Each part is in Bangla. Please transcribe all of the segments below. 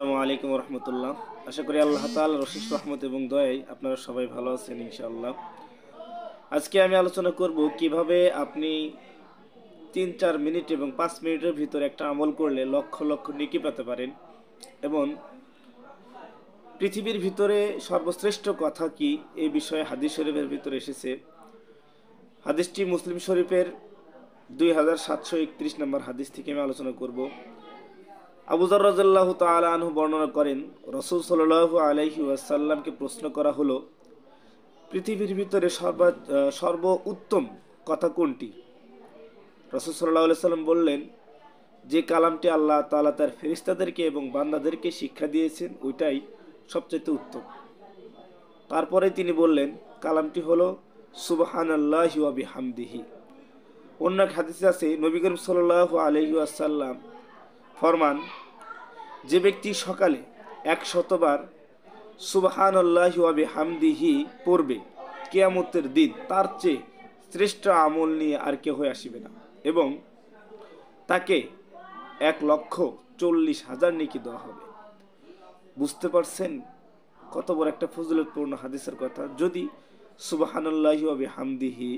আসসালামু আলাইকুম রহমতুল্লাহ। আশা করি আল্লাহ তাআলার অশেষ রহমত এবং দয়ায় আপনারা সবাই ভালো আছেন ইনশাআল্লাহ। আজকে আমি আলোচনা করব কিভাবে আপনি 3-4 মিনিট এবং 5 মিনিটের ভিতরে একটা আমল করলে লক্ষ লক্ষ নেকি পেতে পারেন এবং পৃথিবীর ভিতরে সর্বশ্রেষ্ঠ কথা কি এই বিষয়ে হাদিস শরীফের ভিতরে এসেছে। হাদিসটি মুসলিম শরীফের 2731 নম্বর হাদিস থেকে আমি আলোচনা করব। আবু যর রাদিয়াল্লাহু তাআলা আনহু বর্ণনা করেন, রাসূল সাল্লাল্লাহু আলাইহি ওয়াসাল্লামকে প্রশ্ন করা হলো, পৃথিবীর ভিতরে সর্ব উত্তম কথা কোনটি? রাসূল সাল্লাল্লাহু আলাইহি সাল্লাম বললেন, যে কালামটি আল্লাহ তাআলা তার ফেরেশতাদেরকে এবং বান্দাদেরকে শিক্ষা দিয়েছেন ওইটাই সবচেয়ে উত্তম। তারপরে তিনি বললেন, কালামটি হলো সুবহানাল্লাহি ওয়া বিহামদিহি। অন্য এক হাদিসে আছে, নবী করিম সাল্লাল্লাহু আলাইহি ওয়াসাল্লাম ফরমান, যে ব্যক্তি সকালে 100 বার সুবহানাল্লাহি ওয়া বিহামদিহি পড়বে, কিয়ামতের দিন তার চেয়ে শ্রেষ্ঠ আমল নিয়ে আর কেউ আসিবে না এবং তাকে 1,40,000 নেকি দেওয়া হবে। বুঝতে পারছেন কত বড় একটা ফজিলতপূর্ণ হাদিসের কথা। যদি সুবহানাল্লাহি ওয়া বিহামদিহি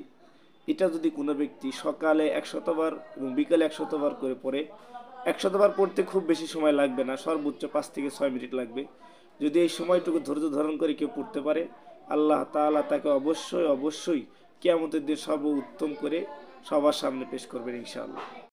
এটা যদি কোনো ব্যক্তি সকালে 100 বার এবং বিকালে 100 বার করে পড়ে, 100 বার পড়তে খুব বেশি সময় লাগবে না, সর্বোচ্চ 5 থেকে 6 মিনিট লাগবে। যদি এই সময়টুকু ধৈর্য ধারণ করে কেউ পড়তে পারে, আল্লাহ তাআলা তাকে অবশ্যই কিয়ামতের দিন সর্বোত্তম করে সবার সামনে পেশ করবেন ইনশাআল্লাহ।